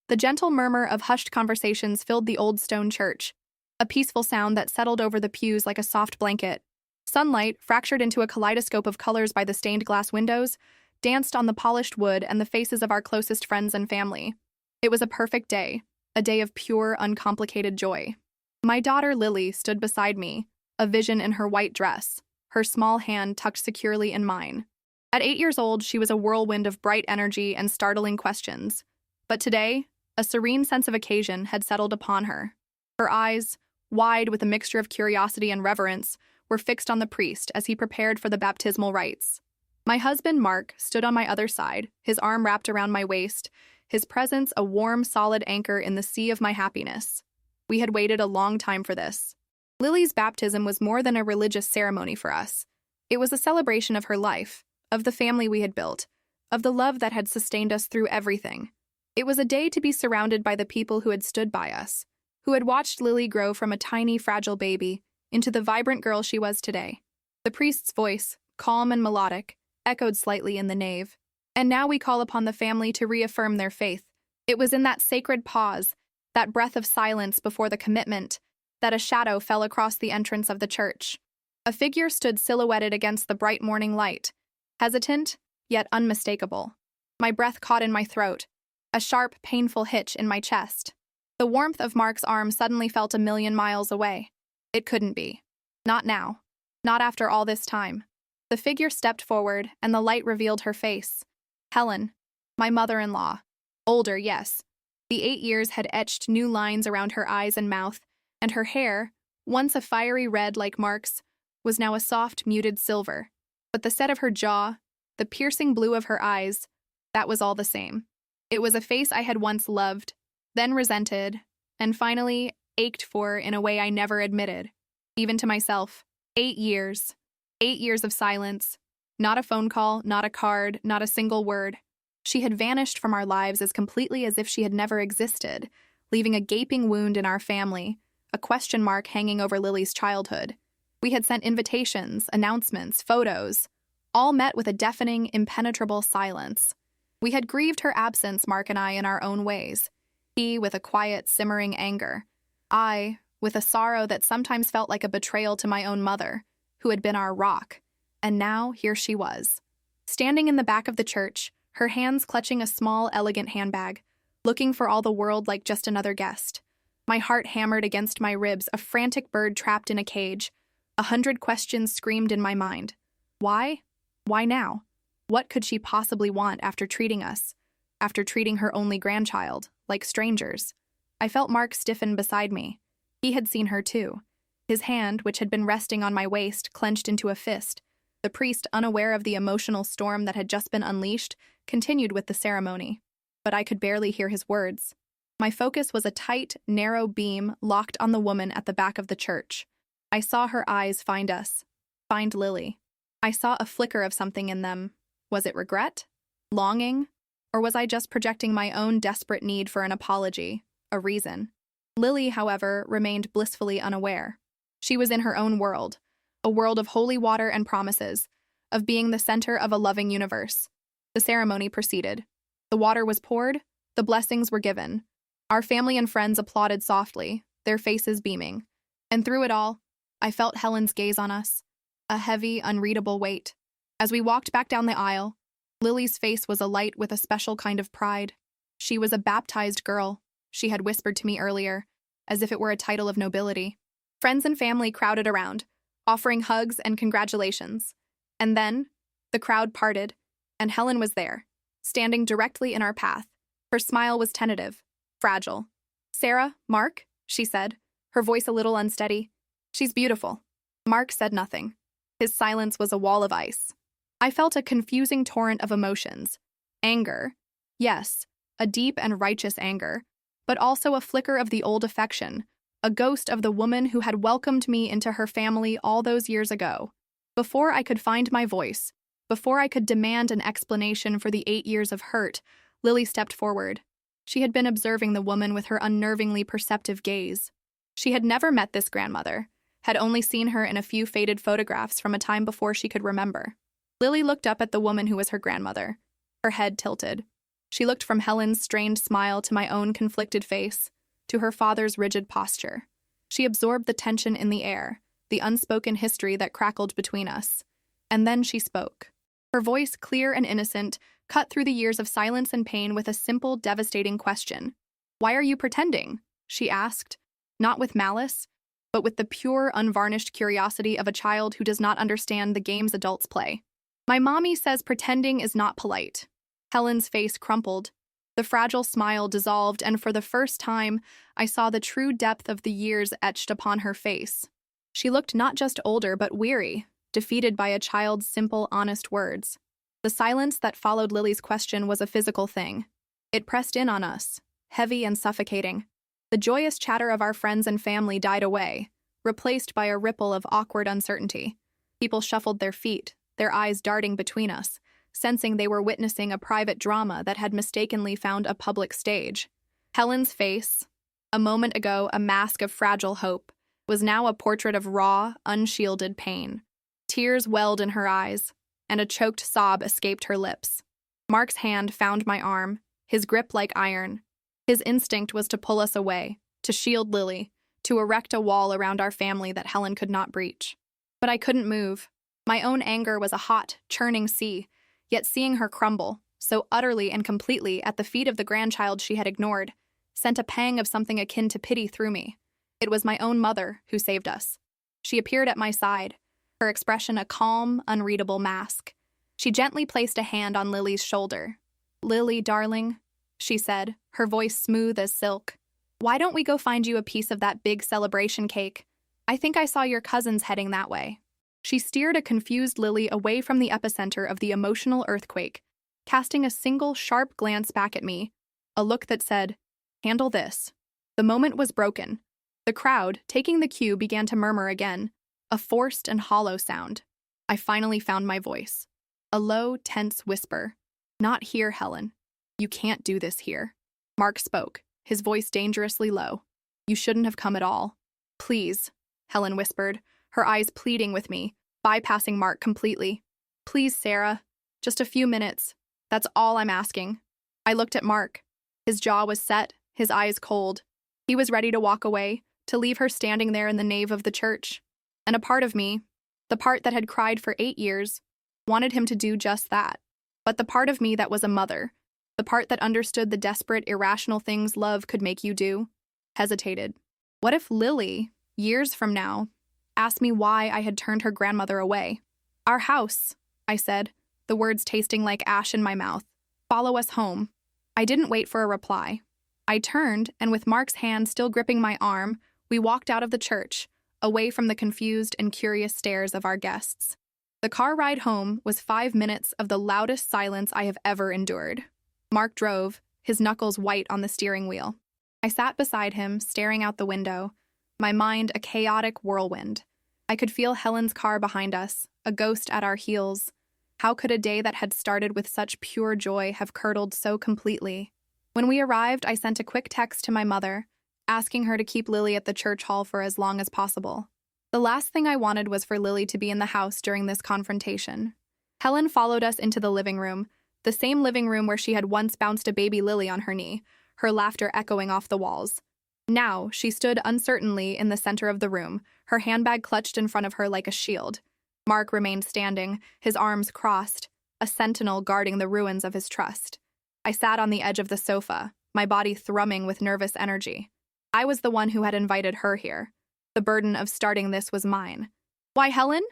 The gentle murmur of hushed conversations filled the old stone church, a peaceful sound that settled over the pews like a soft blanket. Sunlight, fractured into a kaleidoscope of colors by the stained glass windows, danced on the polished wood and the faces of our closest friends and family. It was a perfect day, a day of pure, uncomplicated joy. My daughter Lily stood beside me, a vision in her white dress, her small hand tucked securely in mine. At 8 years old, she was a whirlwind of bright energy and startling questions. But today, a serene sense of occasion had settled upon her. Her eyes, wide with a mixture of curiosity and reverence, were fixed on the priest as he prepared for the baptismal rites. My husband, Mark, stood on my other side, his arm wrapped around my waist, his presence a warm, solid anchor in the sea of my happiness. We had waited a long time for this. Lily's baptism was more than a religious ceremony for us. It was a celebration of her life, of the family we had built, of the love that had sustained us through everything. It was a day to be surrounded by the people who had stood by us, who had watched Lily grow from a tiny, fragile baby into the vibrant girl she was today. The priest's voice, calm and melodic, echoed slightly in the nave. And now we call upon the family to reaffirm their faith. It was in that sacred pause, that breath of silence before the commitment, that a shadow fell across the entrance of the church. A figure stood silhouetted against the bright morning light, hesitant, yet unmistakable. My breath caught in my throat, a sharp, painful hitch in my chest. The warmth of Mark's arm suddenly felt a million miles away. It couldn't be. Not now. Not after all this time. The figure stepped forward, and the light revealed her face. Helen, my mother-in-law. Older, yes. The 8 years had etched new lines around her eyes and mouth, and her hair, once a fiery red like Mark's, was now a soft, muted silver. But the set of her jaw, the piercing blue of her eyes, that was all the same. It was a face I had once loved, then resented, and finally ached for in a way I never admitted, even to myself. 8 years. 8 years of silence. Not a phone call, not a card, not a single word. She had vanished from our lives as completely as if she had never existed, leaving a gaping wound in our family, a question mark hanging over Lily's childhood. We had sent invitations, announcements, photos, all met with a deafening, impenetrable silence. We had grieved her absence, Mark and I, in our own ways. He with a quiet, simmering anger. I with a sorrow that sometimes felt like a betrayal to my own mother, who had been our rock. And now, here she was, standing in the back of the church, her hands clutching a small, elegant handbag, looking for all the world like just another guest. My heart hammered against my ribs, a frantic bird trapped in a cage. 100 questions screamed in my mind. Why? Why now? What could she possibly want after treating us, after treating her only grandchild, like strangers? I felt Mark stiffen beside me. He had seen her too. His hand, which had been resting on my waist, clenched into a fist. The priest, unaware of the emotional storm that had just been unleashed, continued with the ceremony. But I could barely hear his words. My focus was a tight, narrow beam locked on the woman at the back of the church. I saw her eyes find us, find Lily. I saw a flicker of something in them. Was it regret? Longing? Or was I just projecting my own desperate need for an apology, a reason? Lily, however, remained blissfully unaware. She was in her own world, a world of holy water and promises, of being the center of a loving universe. The ceremony proceeded. The water was poured, the blessings were given. Our family and friends applauded softly, their faces beaming. And through it all, I felt Helen's gaze on us, a heavy, unreadable weight. As we walked back down the aisle, Lily's face was alight with a special kind of pride. She was a baptized girl, she had whispered to me earlier, as if it were a title of nobility. Friends and family crowded around, offering hugs and congratulations. And then, the crowd parted, and Helen was there, standing directly in our path. Her smile was tentative, fragile. "Sarah, Mark," she said, her voice a little unsteady. "She's beautiful." Mark said nothing. His silence was a wall of ice. I felt a confusing torrent of emotions. Anger. Yes, a deep and righteous anger, but also a flicker of the old affection, a ghost of the woman who had welcomed me into her family all those years ago. Before I could find my voice, before I could demand an explanation for the 8 years of hurt, Lily stepped forward. She had been observing the woman with her unnervingly perceptive gaze. She had never met this grandmother, had only seen her in a few faded photographs from a time before she could remember. Lily looked up at the woman who was her grandmother, her head tilted. She looked from Helen's strained smile to my own conflicted face, to her father's rigid posture. She absorbed the tension in the air, the unspoken history that crackled between us. And then she spoke. Her voice, clear and innocent, cut through the years of silence and pain with a simple, devastating question. "Why are you pretending?" she asked, not with malice, but with the pure, unvarnished curiosity of a child who does not understand the games adults play. "My mommy says pretending is not polite." Helen's face crumpled. The fragile smile dissolved, and for the first time, I saw the true depth of the years etched upon her face. She looked not just older, but weary, defeated by a child's simple, honest words. The silence that followed Lily's question was a physical thing. It pressed in on us, heavy and suffocating. The joyous chatter of our friends and family died away, replaced by a ripple of awkward uncertainty. People shuffled their feet, their eyes darting between us, sensing they were witnessing a private drama that had mistakenly found a public stage. Helen's face, a moment ago a mask of fragile hope, was now a portrait of raw, unshielded pain. Tears welled in her eyes, and a choked sob escaped her lips. Mark's hand found my arm, his grip like iron. His instinct was to pull us away, to shield Lily, to erect a wall around our family that Helen could not breach. But I couldn't move. My own anger was a hot, churning sea, yet seeing her crumble, so utterly and completely at the feet of the grandchild she had ignored, sent a pang of something akin to pity through me. It was my own mother who saved us. She appeared at my side, her expression a calm, unreadable mask. She gently placed a hand on Lily's shoulder. "Lily, darling," she said, her voice smooth as silk. "Why don't we go find you a piece of that big celebration cake? I think I saw your cousins heading that way." She steered a confused Lily away from the epicenter of the emotional earthquake, casting a single sharp glance back at me, a look that said, "Handle this." The moment was broken. The crowd, taking the cue, began to murmur again, a forced and hollow sound. I finally found my voice. A low, tense whisper. "Not here, Helen. You can't do this here." Mark spoke, his voice dangerously low. "You shouldn't have come at all." "Please," Helen whispered, her eyes pleading with me, bypassing Mark completely. "Please, Sarah. Just a few minutes. That's all I'm asking." I looked at Mark. His jaw was set, his eyes cold. He was ready to walk away, to leave her standing there in the nave of the church. And a part of me, the part that had cried for 8 years, wanted him to do just that. But the part of me that was a mother, the part that understood the desperate, irrational things love could make you do, hesitated. What if Lily, years from now, asked me why I had turned her grandmother away? "Our house," I said, the words tasting like ash in my mouth. "Follow us home." I didn't wait for a reply. I turned, and with Mark's hand still gripping my arm, we walked out of the church, away from the confused and curious stares of our guests. The car ride home was 5 minutes of the loudest silence I have ever endured. Mark drove, his knuckles white on the steering wheel. I sat beside him, staring out the window, my mind a chaotic whirlwind. I could feel Helen's car behind us, a ghost at our heels. How could a day that had started with such pure joy have curdled so completely? When we arrived, I sent a quick text to my mother, asking her to keep Lily at the church hall for as long as possible. The last thing I wanted was for Lily to be in the house during this confrontation. Helen followed us into the living room, the same living room where she had once bounced a baby Lily on her knee, her laughter echoing off the walls. Now, she stood uncertainly in the center of the room, her handbag clutched in front of her like a shield. Mark remained standing, his arms crossed, a sentinel guarding the ruins of his trust. I sat on the edge of the sofa, my body thrumming with nervous energy. I was the one who had invited her here. The burden of starting this was mine. "Why, Helen?"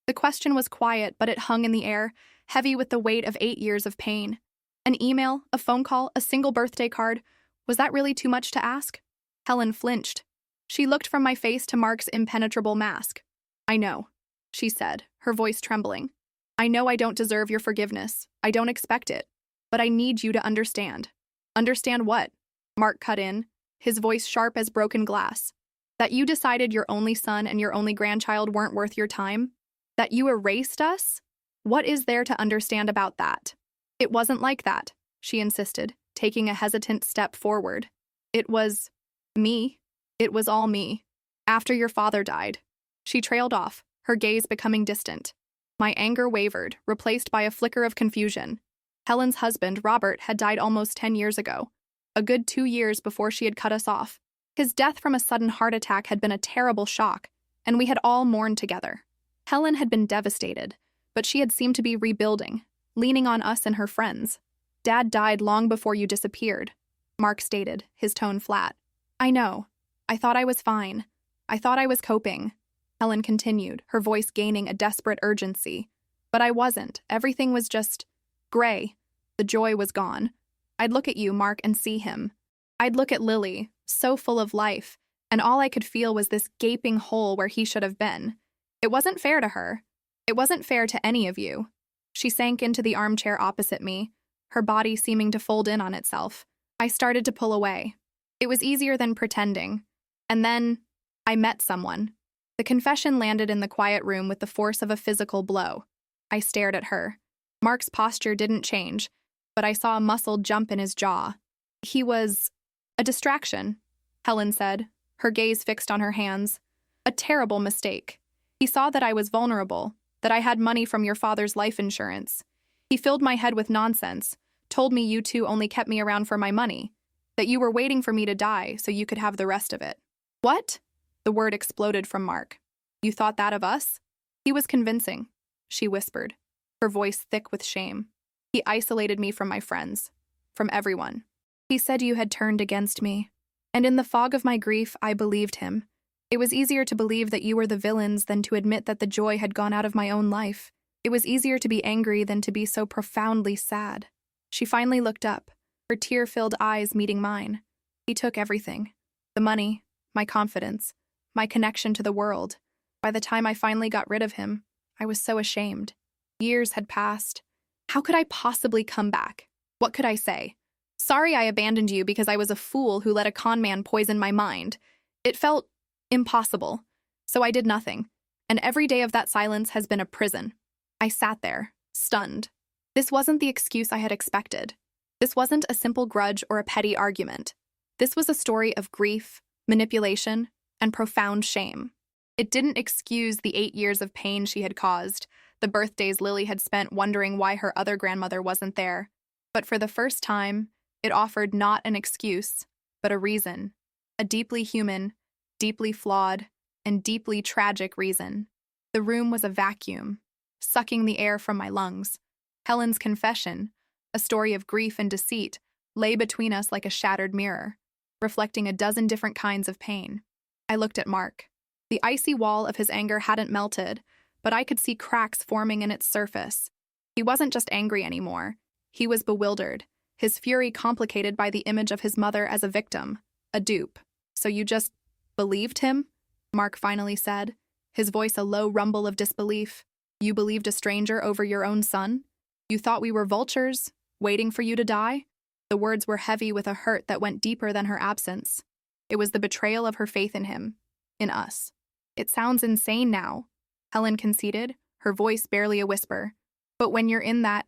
The question was quiet, but it hung in the air, heavy with the weight of 8 years of pain. An email, a phone call, a single birthday card. Was that really too much to ask? Helen flinched. She looked from my face to Mark's impenetrable mask. "I know," she said, her voice trembling. "I know I don't deserve your forgiveness. I don't expect it. But I need you to understand." "Understand what?" Mark cut in, his voice sharp as broken glass. "That you decided your only son and your only grandchild weren't worth your time? That you erased us? What is there to understand about that?" "It wasn't like that," she insisted, taking a hesitant step forward. "It was me. It was all me. After your father died." She trailed off, her gaze becoming distant. My anger wavered, replaced by a flicker of confusion. Helen's husband, Robert, had died almost 10 years ago, a good 2 years before she had cut us off. His death from a sudden heart attack had been a terrible shock, and we had all mourned together. Helen had been devastated, but she had seemed to be rebuilding, leaning on us and her friends. Dad died long before you disappeared, Mark stated, his tone flat. I know. I thought I was fine. I thought I was coping, Helen continued, her voice gaining a desperate urgency. But I wasn't. Everything was just gray. The joy was gone. I'd look at you, Mark, and see him. I'd look at Lily, so full of life, and all I could feel was this gaping hole where he should have been. It wasn't fair to her. It wasn't fair to any of you. She sank into the armchair opposite me, her body seeming to fold in on itself. I started to pull away. It was easier than pretending. And then, I met someone. The confession landed in the quiet room with the force of a physical blow. I stared at her. Mark's posture didn't change, but I saw a muscle jump in his jaw. He was a distraction, Helen said, her gaze fixed on her hands. A terrible mistake. He saw that I was vulnerable, that I had money from your father's life insurance. He filled my head with nonsense, told me you two only kept me around for my money, that you were waiting for me to die so you could have the rest of it. What? The word exploded from Mark. You thought that of us? He was convincing, she whispered, her voice thick with shame. He isolated me from my friends, from everyone. He said you had turned against me. And in the fog of my grief, I believed him. It was easier to believe that you were the villains than to admit that the joy had gone out of my own life. It was easier to be angry than to be so profoundly sad. She finally looked up, her tear-filled eyes meeting mine. He took everything. The money, my confidence, my connection to the world. By the time I finally got rid of him, I was so ashamed. Years had passed. How could I possibly come back? What could I say? Sorry I abandoned you because I was a fool who let a con man poison my mind. It felt impossible. So I did nothing. And every day of that silence has been a prison. I sat there, stunned. This wasn't the excuse I had expected. This wasn't a simple grudge or a petty argument. This was a story of grief, manipulation, and profound shame. It didn't excuse the 8 years of pain she had caused, the birthdays Lily had spent wondering why her other grandmother wasn't there. But for the first time, it offered not an excuse, but a reason. A deeply human, deeply flawed, and deeply tragic reason. The room was a vacuum, sucking the air from my lungs. Helen's confession, a story of grief and deceit, lay between us like a shattered mirror, reflecting a dozen different kinds of pain. I looked at Mark. The icy wall of his anger hadn't melted, but I could see cracks forming in its surface. He wasn't just angry anymore. He was bewildered, his fury complicated by the image of his mother as a victim, a dupe. So you just believed him? Mark finally said, his voice a low rumble of disbelief. You believed a stranger over your own son? You thought we were vultures, waiting for you to die? The words were heavy with a hurt that went deeper than her absence. It was the betrayal of her faith in him, in us. It sounds insane now, Helen conceded, her voice barely a whisper. But when you're in that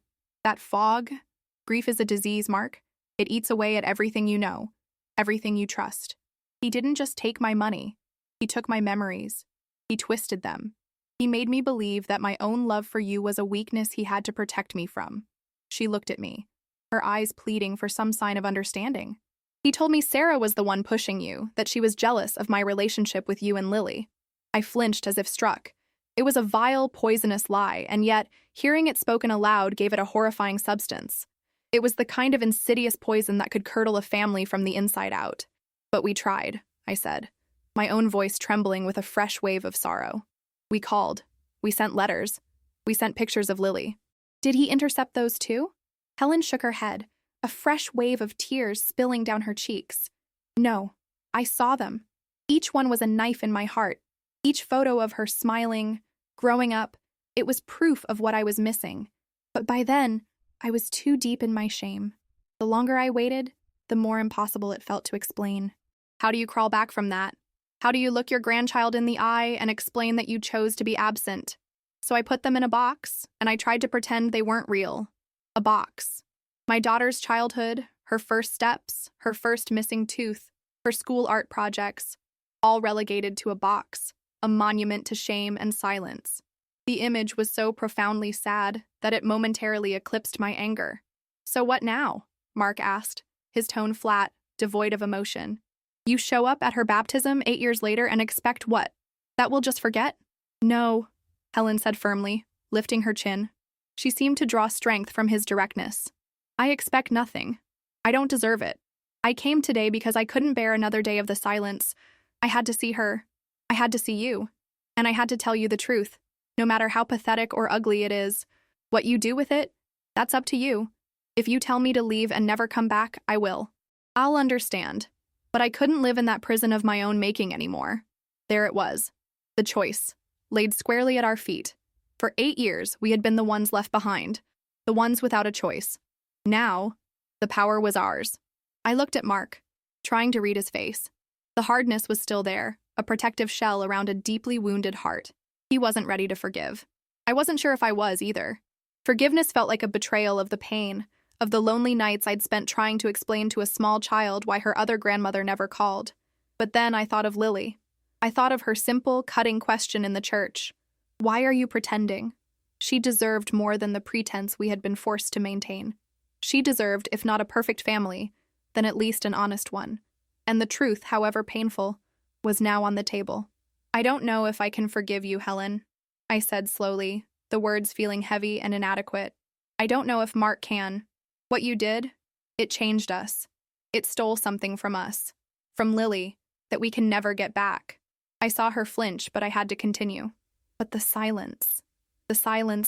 fog, grief is a disease, Mark. It eats away at everything you know, everything you trust. He didn't just take my money. He took my memories. He twisted them. He made me believe that my own love for you was a weakness he had to protect me from. She looked at me, her eyes pleading for some sign of understanding. He told me Sarah was the one pushing you, that she was jealous of my relationship with you and Lily. I flinched as if struck. It was a vile, poisonous lie, and yet, hearing it spoken aloud gave it a horrifying substance. It was the kind of insidious poison that could curdle a family from the inside out. But we tried, I said, my own voice trembling with a fresh wave of sorrow. We called. We sent letters. We sent pictures of Lily. Did he intercept those too? Helen shook her head, a fresh wave of tears spilling down her cheeks. No, I saw them. Each one was a knife in my heart. Each photo of her smiling, growing up, it was proof of what I was missing. But by then, I was too deep in my shame. The longer I waited, the more impossible it felt to explain. How do you crawl back from that? How do you look your grandchild in the eye and explain that you chose to be absent? So I put them in a box, and I tried to pretend they weren't real. A box. My daughter's childhood, her first steps, her first missing tooth, her school art projects, all relegated to a box, a monument to shame and silence. The image was so profoundly sad that it momentarily eclipsed my anger. "So what now?" Mark asked, his tone flat, devoid of emotion. "You show up at her baptism 8 years later and expect what? That we'll just forget?" "No," Helen said firmly, lifting her chin. She seemed to draw strength from his directness. "I expect nothing. I don't deserve it. I came today because I couldn't bear another day of the silence. I had to see her. I had to see you. And I had to tell you the truth, no matter how pathetic or ugly it is. What you do with it, that's up to you. If you tell me to leave and never come back, I will. I'll understand. But I couldn't live in that prison of my own making anymore." There it was, the choice, laid squarely at our feet. For 8 years, we had been the ones left behind, the ones without a choice. Now, the power was ours. I looked at Mark, trying to read his face. The hardness was still there, a protective shell around a deeply wounded heart. He wasn't ready to forgive. I wasn't sure if I was either. Forgiveness felt like a betrayal of the pain, of the lonely nights I'd spent trying to explain to a small child why her other grandmother never called. But then I thought of Lily. I thought of her simple, cutting question in the church. Why are you pretending? She deserved more than the pretense we had been forced to maintain. She deserved, if not a perfect family, then at least an honest one. And the truth, however painful, was now on the table. "I don't know if I can forgive you, Helen," I said slowly, the words feeling heavy and inadequate. "I don't know if Mark can. What you did, it changed us. It stole something from us, from Lily, that we can never get back." I saw her flinch, but I had to continue. "But the silence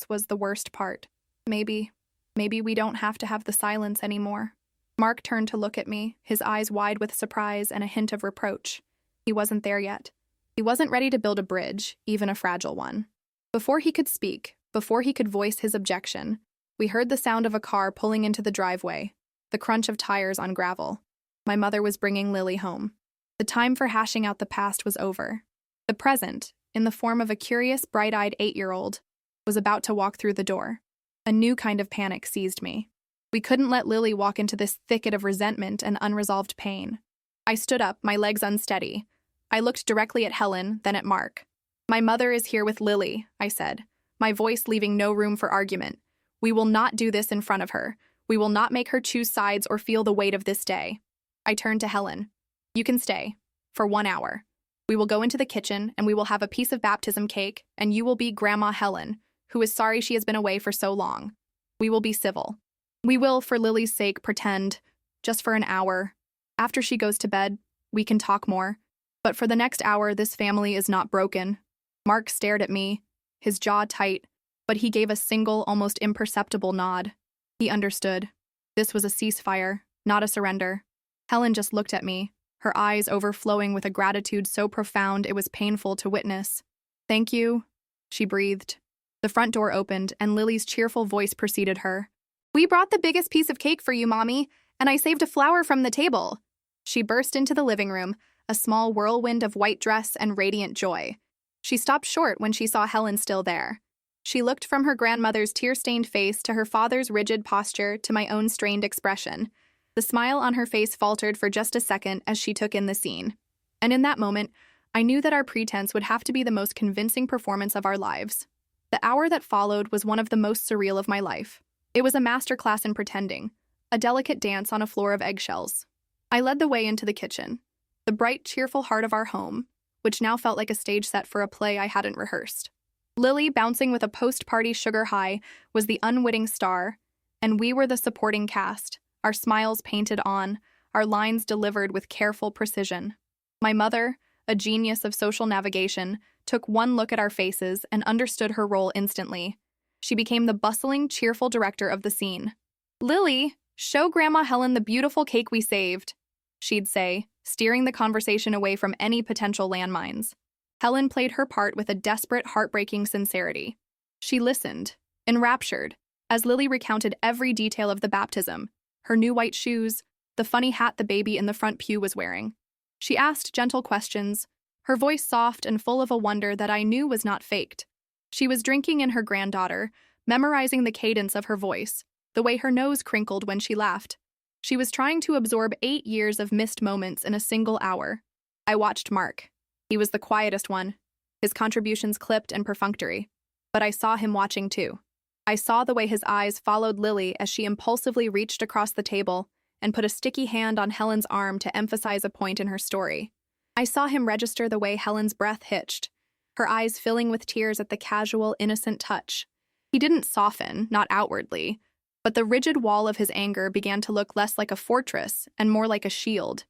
was the worst part. Maybe we don't have to have the silence anymore." Mark turned to look at me, his eyes wide with surprise and a hint of reproach. He wasn't there yet. He wasn't ready to build a bridge, even a fragile one. Before he could speak, before he could voice his objection, we heard the sound of a car pulling into the driveway, the crunch of tires on gravel. My mother was bringing Lily home. The time for hashing out the past was over. The present, in the form of a curious, bright-eyed 8-year-old, was about to walk through the door. A new kind of panic seized me. We couldn't let Lily walk into this thicket of resentment and unresolved pain. I stood up, my legs unsteady. I looked directly at Helen, then at Mark. "My mother is here with Lily," I said, my voice leaving no room for argument. "We will not do this in front of her. We will not make her choose sides or feel the weight of this day." I turned to Helen. "You can stay. For 1 hour. We will go into the kitchen, and we will have a piece of baptism cake, and you will be Grandma Helen, who is sorry she has been away for so long. We will be civil. We will, for Lily's sake, pretend, just for an hour. After she goes to bed, we can talk more. But for the next hour, this family is not broken." Mark stared at me, his jaw tight, but he gave a single, almost imperceptible nod. He understood. This was a ceasefire, not a surrender. Helen just looked at me, her eyes overflowing with a gratitude so profound it was painful to witness. "Thank you," she breathed. The front door opened, and Lily's cheerful voice preceded her. "We brought the biggest piece of cake for you, Mommy, and I saved a flower from the table." She burst into the living room, a small whirlwind of white dress and radiant joy. She stopped short when she saw Helen still there. She looked from her grandmother's tear-stained face to her father's rigid posture to my own strained expression. The smile on her face faltered for just a second as she took in the scene. And in that moment, I knew that our pretense would have to be the most convincing performance of our lives. The hour that followed was one of the most surreal of my life. It was a masterclass in pretending, a delicate dance on a floor of eggshells. I led the way into the kitchen, the bright, cheerful heart of our home, which now felt like a stage set for a play I hadn't rehearsed. Lily, bouncing with a post-party sugar high, was the unwitting star, and we were the supporting cast, our smiles painted on, our lines delivered with careful precision. My mother, a genius of social navigation, took one look at our faces and understood her role instantly. She became the bustling, cheerful director of the scene. "Lily, show Grandma Helen the beautiful cake we saved," she'd say, steering the conversation away from any potential landmines. Helen played her part with a desperate, heartbreaking sincerity. She listened, enraptured, as Lily recounted every detail of the baptism, her new white shoes, the funny hat the baby in the front pew was wearing. She asked gentle questions, her voice soft and full of a wonder that I knew was not faked. She was drinking in her granddaughter, memorizing the cadence of her voice, the way her nose crinkled when she laughed. She was trying to absorb 8 years of missed moments in a single hour. I watched Mark. He was the quietest one, his contributions clipped and perfunctory. But I saw him watching too. I saw the way his eyes followed Lily as she impulsively reached across the table and put a sticky hand on Helen's arm to emphasize a point in her story. I saw him register the way Helen's breath hitched, her eyes filling with tears at the casual, innocent touch. He didn't soften, not outwardly, but the rigid wall of his anger began to look less like a fortress and more like a shield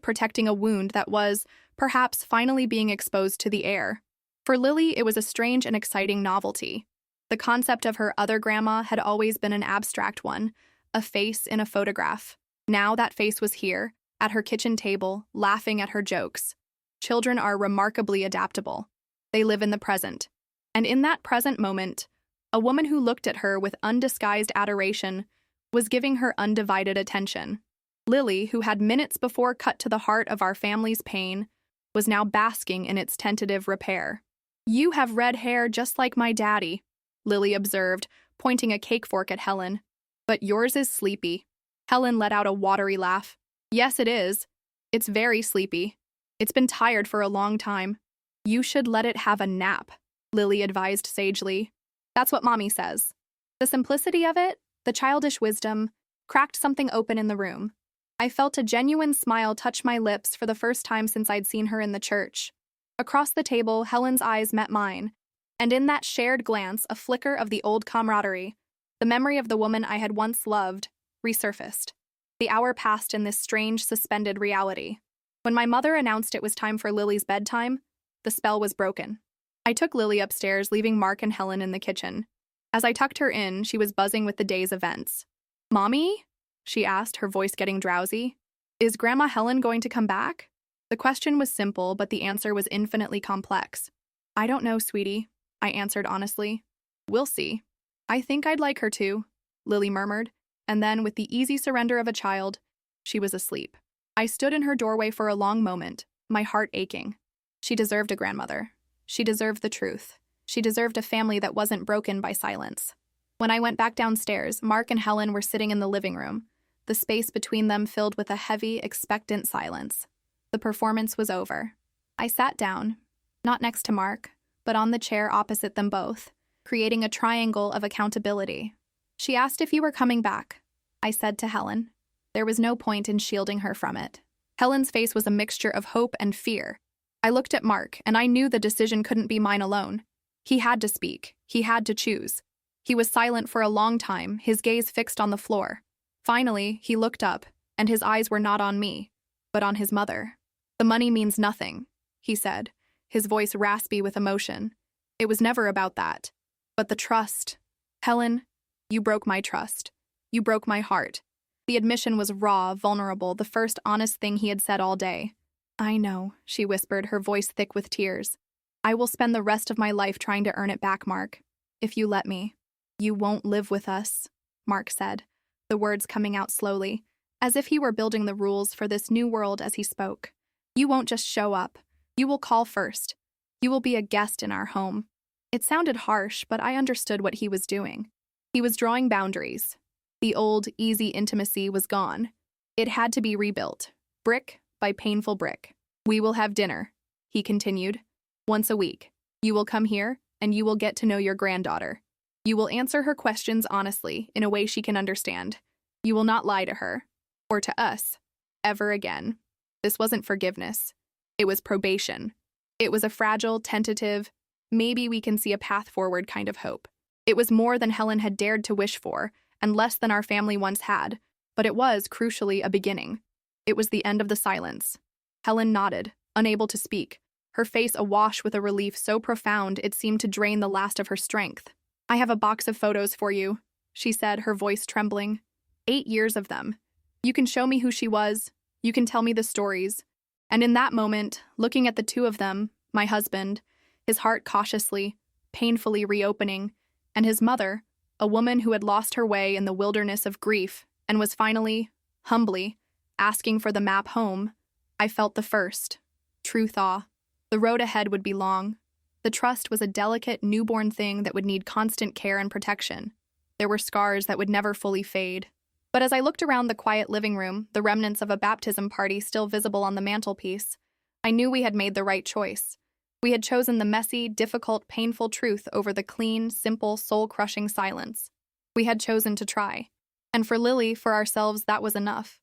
protecting a wound that was, perhaps, finally being exposed to the air. For Lily, it was a strange and exciting novelty. The concept of her other grandma had always been an abstract one, a face in a photograph. Now that face was here, at her kitchen table, laughing at her jokes. Children are remarkably adaptable. They live in the present. And in that present moment, a woman who looked at her with undisguised adoration was giving her undivided attention. Lily, who had minutes before cut to the heart of our family's pain, was now basking in its tentative repair. "You have red hair just like my daddy," Lily observed, pointing a cake fork at Helen. "But yours is sleepy." Helen let out a watery laugh. "Yes, it is. It's very sleepy. It's been tired for a long time." "You should let it have a nap," Lily advised sagely. "That's what Mommy says." The simplicity of it, the childish wisdom, cracked something open in the room. I felt a genuine smile touch my lips for the first time since I'd seen her in the church. Across the table, Helen's eyes met mine, and in that shared glance, a flicker of the old camaraderie, the memory of the woman I had once loved, resurfaced. The hour passed in this strange, suspended reality. When my mother announced it was time for Lily's bedtime, the spell was broken. I took Lily upstairs, leaving Mark and Helen in the kitchen. As I tucked her in, she was buzzing with the day's events. "Mommy?" she asked, her voice getting drowsy. "Is Grandma Helen going to come back?" The question was simple, but the answer was infinitely complex. "I don't know, sweetie," I answered honestly. "We'll see." "I think I'd like her to," Lily murmured, and then, with the easy surrender of a child, she was asleep. I stood in her doorway for a long moment, my heart aching. She deserved a grandmother. She deserved the truth. She deserved a family that wasn't broken by silence. When I went back downstairs, Mark and Helen were sitting in the living room, the space between them filled with a heavy, expectant silence. The performance was over. I sat down, not next to Mark, but on the chair opposite them both, creating a triangle of accountability. "She asked if you were coming back," I said to Helen. There was no point in shielding her from it. Helen's face was a mixture of hope and fear. I looked at Mark, and I knew the decision couldn't be mine alone. He had to speak. He had to choose. He was silent for a long time, his gaze fixed on the floor. Finally, he looked up, and his eyes were not on me, but on his mother. "The money means nothing," he said, his voice raspy with emotion. "It was never about that. But the trust. Helen, you broke my trust. You broke my heart." The admission was raw, vulnerable, the first honest thing he had said all day. "I know," she whispered, her voice thick with tears. "I will spend the rest of my life trying to earn it back, Mark, if you let me." "You won't live with us," Mark said, the words coming out slowly, as if he were building the rules for this new world as he spoke. "You won't just show up. You will call first. You will be a guest in our home." It sounded harsh, but I understood what he was doing. He was drawing boundaries. The old, easy intimacy was gone. It had to be rebuilt, brick by painful brick. "We will have dinner," he continued, "once a week. You will come here, and you will get to know your granddaughter. You will answer her questions honestly, in a way she can understand. You will not lie to her, or to us, ever again." This wasn't forgiveness. It was probation. It was a fragile, tentative, maybe we can see a path forward kind of hope. It was more than Helen had dared to wish for, and less than our family once had, but it was, crucially, a beginning. It was the end of the silence. Helen nodded, unable to speak, her face awash with a relief so profound it seemed to drain the last of her strength. "I have a box of photos for you," she said, her voice trembling. 8 years of them. You can show me who she was. You can tell me the stories." And in that moment, looking at the two of them, my husband, his heart cautiously, painfully reopening, and his mother, a woman who had lost her way in the wilderness of grief and was finally, humbly, asking for the map home, I felt the first, true thaw. The road ahead would be long. The trust was a delicate, newborn thing that would need constant care and protection. There were scars that would never fully fade. But as I looked around the quiet living room, the remnants of a baptism party still visible on the mantelpiece, I knew we had made the right choice. We had chosen the messy, difficult, painful truth over the clean, simple, soul-crushing silence. We had chosen to try. And for Lily, for ourselves, that was enough.